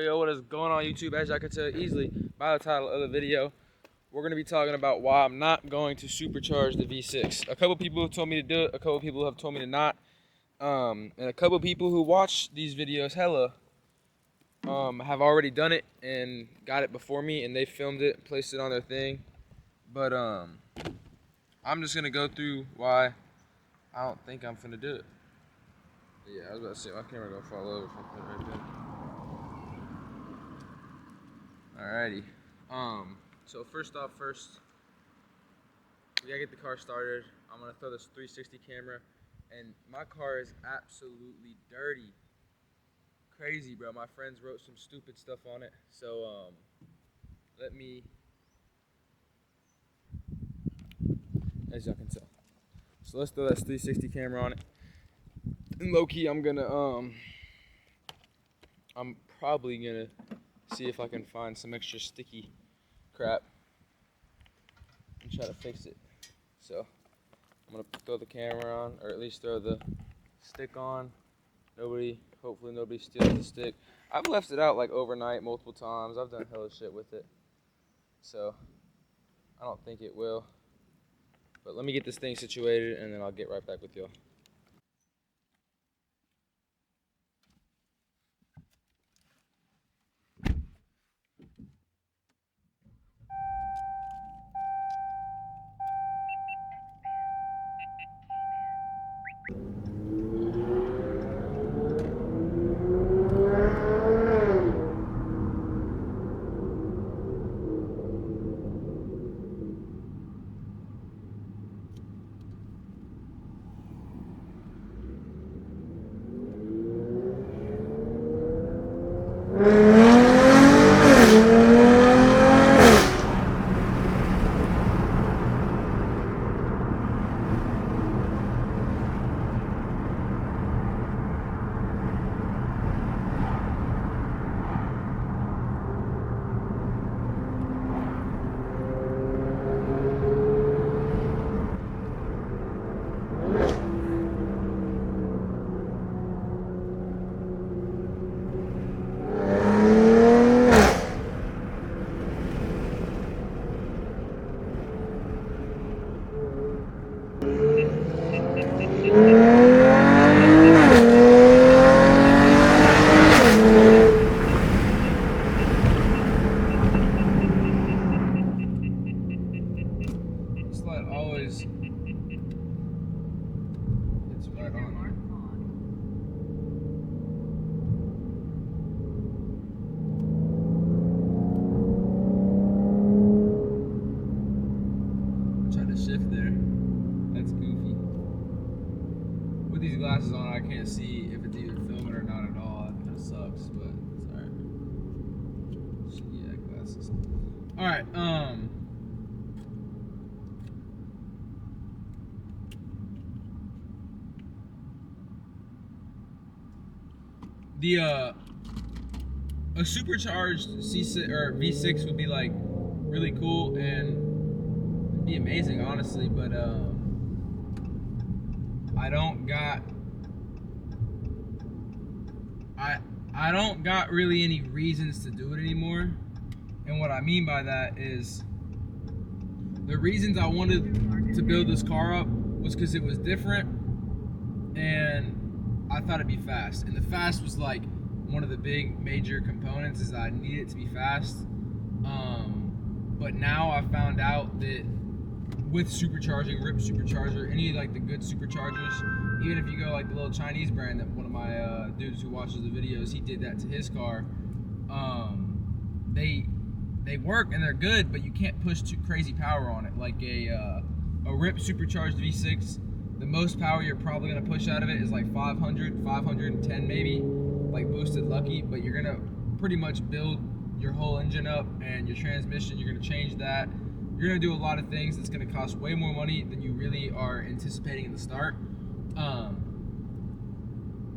Yo, what is going on YouTube? As y'all can tell easily by the title of the video, we're going to be talking about why I'm not going to supercharge the V6. A couple people have told me to do it, a couple people have told me to not. And a couple people who watch these videos have already done it and got it before me, and they filmed it, placed it on their thing. But I'm just going to go through why I don't think I'm finna do it. But yeah, I was about to say, my camera gonna fall over if I put it right there. Alrighty. So first, we gotta get the car started. I'm gonna throw this 360 camera, and my car is absolutely dirty. Crazy, bro. My friends wrote some stupid stuff on it. So as y'all can tell. So let's throw that 360 camera on it. And low key, I'm probably gonna see if I can find some extra sticky crap and try to fix it. So I'm gonna throw the camera on, or at least throw the stick on. Hopefully nobody steals the stick. I've left it out like overnight multiple times. I've done hella shit with it, so I don't think it will. But let me get this thing situated, and then I'll get right back with y'all. It's right on. Tried to shift there. That's goofy. With these glasses on, I can't see if it's even filming or not at all. That kind of sucks, but it's alright. Yeah, glasses. Alright, a supercharged C6 or V6 would be like really cool and it'd be amazing, honestly, but I don't got really any reasons to do it anymore. And what I mean by that is the reasons I wanted to build this car up was because it was different and I thought it'd be fast, and the fast was like one of the big major components is that I need it to be fast. But now I found out that with supercharging, RIP supercharger, any like the good superchargers, even if you go like the little Chinese brand that one of my dudes who watches the videos, he did that to his car. They work and they're good, but you can't push too crazy power on it. Like a RIP supercharged V6. The most power you're probably going to push out of it is like 500, 510 maybe, like boosted lucky, but you're going to pretty much build your whole engine up and your transmission, you're going to change that. You're going to do a lot of things that's going to cost way more money than you really are anticipating in the start.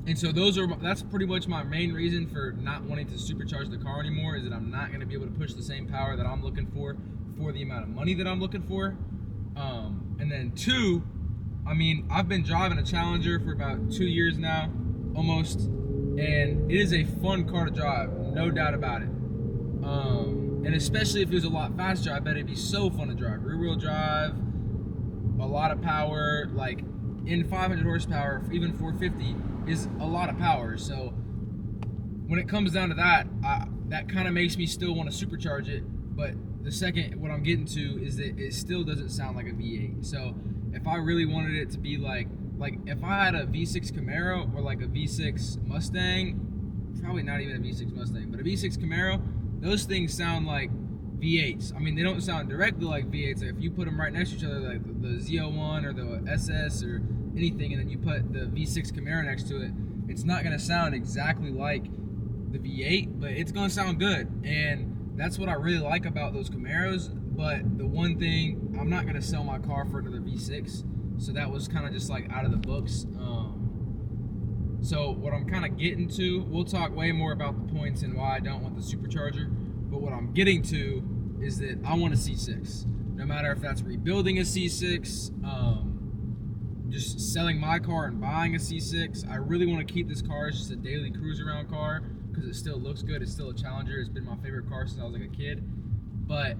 And so that's pretty much my main reason for not wanting to supercharge the car anymore, is that I'm not going to be able to push the same power that I'm looking for the amount of money that I'm looking for. And then two, I mean, I've been driving a Challenger for about 2 years now, almost, and it is a fun car to drive. no doubt about it. And especially if it was a lot faster, I bet it'd be so fun to drive. Rear wheel drive, a lot of power, like in 500 horsepower, even 450 is a lot of power. So when it comes down to that, that kind of makes me still want to supercharge it. But the second, what I'm getting to is that it still doesn't sound like a V8. So if I really wanted it to be like if I had a V6 Camaro or like a V6 Mustang, probably not even a V6 Mustang, but a V6 Camaro, those things sound like V8s. I mean, they don't sound directly like V8s. Like if you put them right next to each other, like the Z01 or the SS or anything, and then you put the V6 Camaro next to it, it's not gonna sound exactly like the V8, but it's gonna sound good. And that's what I really like about those Camaros. But the one thing, I'm not gonna sell my car for another V6, so that was kind of just like out of the books. So what I'm kind of getting to, we'll talk way more about the points and why I don't want the supercharger, but what I'm getting to is that I want a C6. No matter if that's rebuilding a C6, just selling my car and buying a C6. I really want to keep this car as just a daily cruise around car because it still looks good. It's still a Challenger. It's been my favorite car since I was like a kid. But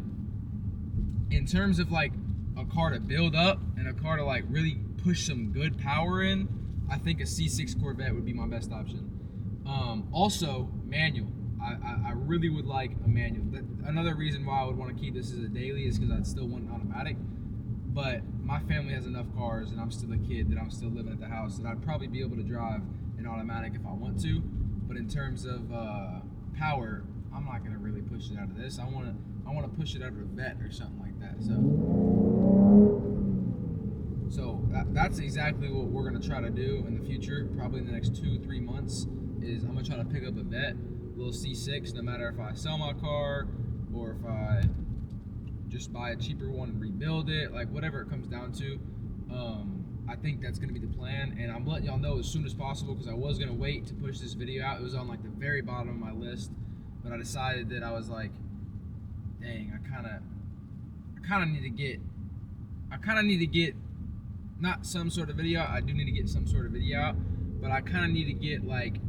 in terms of like a car to build up and a car to like really push some good power in, I think a C6 Corvette would be my best option. Also, manual. I really would like a manual. Another reason why I would want to keep this as a daily is because I'd still want an automatic. But my family has enough cars, and I'm still a kid, that I'm still living at the house, that I'd probably be able to drive an automatic if I want to. But in terms of power, I'm not gonna really push it out of this. I want to push it out of a Vet or something like that. So that's exactly what we're gonna try to do in the future. Probably in the next 2-3 months, is I'm gonna try to pick up a Vet, little C6. No matter if I sell my car or if I just buy a cheaper one and rebuild it, like whatever it comes down to. I think that's gonna be the plan, and I'm letting y'all know as soon as possible because I was gonna wait to push this video out. It was on like the very bottom of my list, but I decided that I was like, dang, I kind of need to get not some sort of video out. I do need to get some sort of video out, but I kind of need to get like,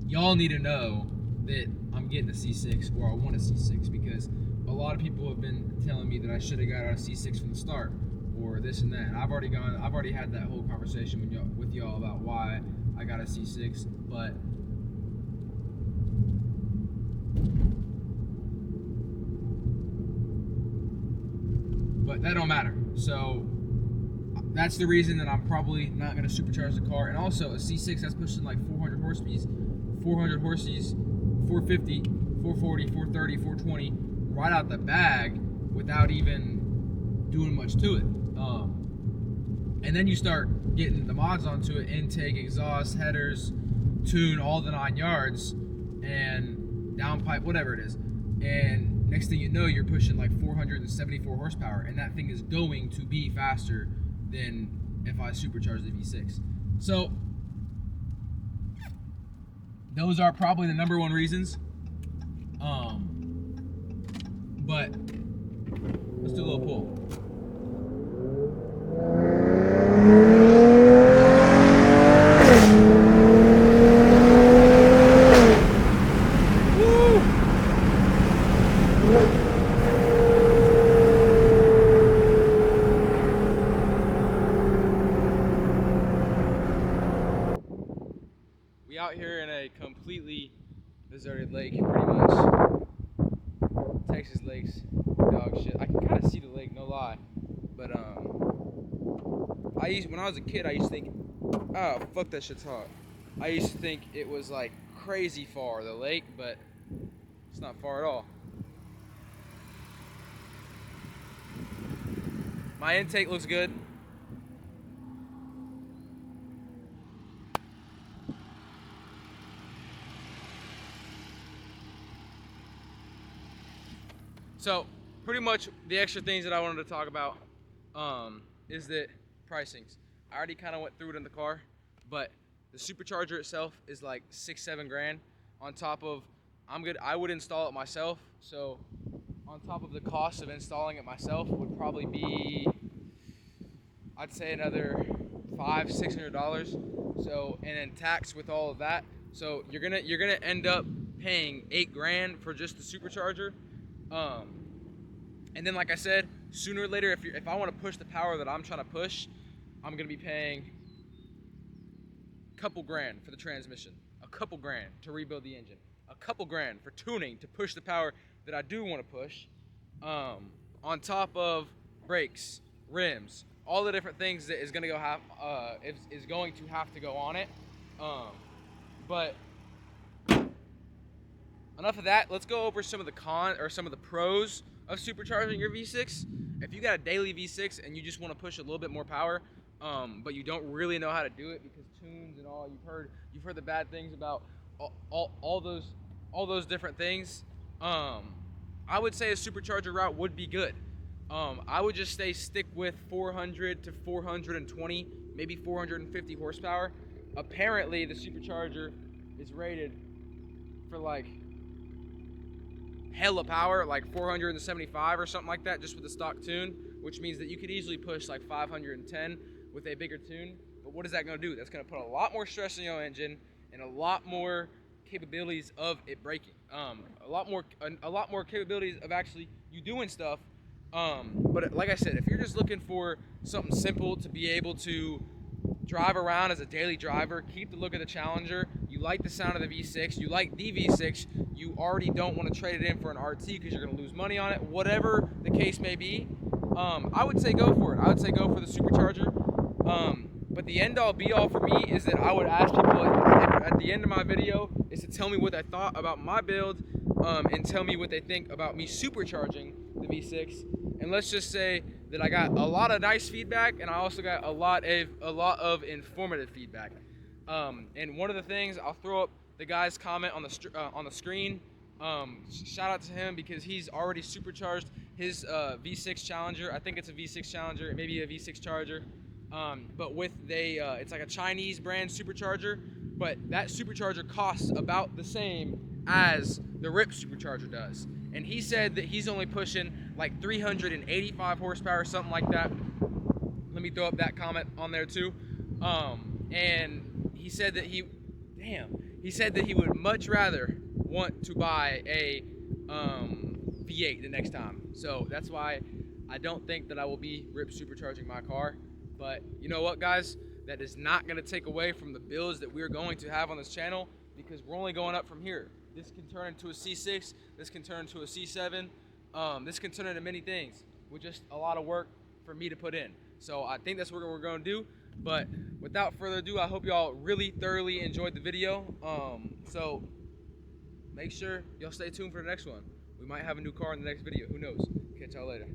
y'all need to know that I'm getting a C6 or I want a C6, because a lot of people have been telling me that I should have got a C6 from the start or this and that. And I've already had that whole conversation with y'all about why I got a C6, but that don't matter. So that's the reason that I'm probably not going to supercharge the car. And also a C6 that's pushing like 400 horses, 450, 440, 430, 420 right out the bag without even doing much to it. And then you start getting the mods onto it: intake, exhaust, headers, tune, all the 9 yards, and downpipe, whatever it is. And next thing you know, you're pushing like 474 horsepower, and that thing is going to be faster than if I supercharge the V6. So those are probably the number one reasons. But let's do a little pull. We out here in a completely deserted lake, pretty much. Texas lakes, dog shit. I can kind of see the lake, no lie. But when I was a kid, I used to think, oh fuck, that shit's hot. I used to think it was like crazy far, the lake, but it's not far at all. My intake looks good. So pretty much the extra things that I wanted to talk about is that pricings. I already kind of went through it in the car, but the supercharger itself is like 6-7 grand. On top of, I would install it myself, so on top of the cost of installing it myself would probably be, I'd say, another $500-600. So, and then tax with all of that. So you're gonna end up paying $8 grand for just the supercharger. And then, like I said, sooner or later, if I want to push the power that I'm trying to push, I'm gonna be paying a couple grand for the transmission, a couple grand to rebuild the engine, a couple grand for tuning to push the power that I do want to push, on top of brakes, rims, all the different things that is going to is going to have to go on it. But enough of that. Let's go over some of the pros of supercharging your V6. If you got a daily V6 and you just want to push a little bit more power, but you don't really know how to do it because tunes and all, you've heard the bad things about all those different things. I would say a supercharger route would be good. I would just stick with 400 to 420, maybe 450 horsepower. Apparently, the supercharger is rated for like hella power, like 475 or something like that, just with the stock tune, which means that you could easily push like 510 with a bigger tune. But what is that going to do? That's going to put a lot more stress on your engine and a lot more capabilities of it braking. A lot more capabilities of actually you doing stuff. But like I said, if you're just looking for something simple to be able to drive around as a daily driver, keep the look of the Challenger, you like the sound of the V6, you like the V6, you already don't want to trade it in for an RT because you're going to lose money on it, whatever the case may be, I would say go for it. I would say go for the supercharger. But the end all be all for me is that I would ask people at the end of my video is to tell me what they thought about my build, and tell me what they think about me supercharging the V6. And let's just say that I got a lot of nice feedback, and I also got a lot of informative feedback. And one of the things, I'll throw up the guy's comment on the screen. Shout out to him because he's already supercharged his V6 Challenger. I think it's a V6 Challenger, maybe a V6 Charger. But with it's like a Chinese brand supercharger, but that supercharger costs about the same as the RIP supercharger does. And he said that he's only pushing like 385 horsepower, something like that. Let me throw up that comment on there too. And he said that he would much rather want to buy a V8 the next time. So that's why I don't think that I will be RIP supercharging my car. But you know what, guys? That is not going to take away from the builds that we're going to have on this channel, because we're only going up from here. This can turn into a C6. This can turn into a C7. This can turn into many things with just a lot of work for me to put in. So I think that's what we're going to do. But without further ado, I hope y'all really thoroughly enjoyed the video. So make sure y'all stay tuned for the next one. We might have a new car in the next video. Who knows? Catch y'all later.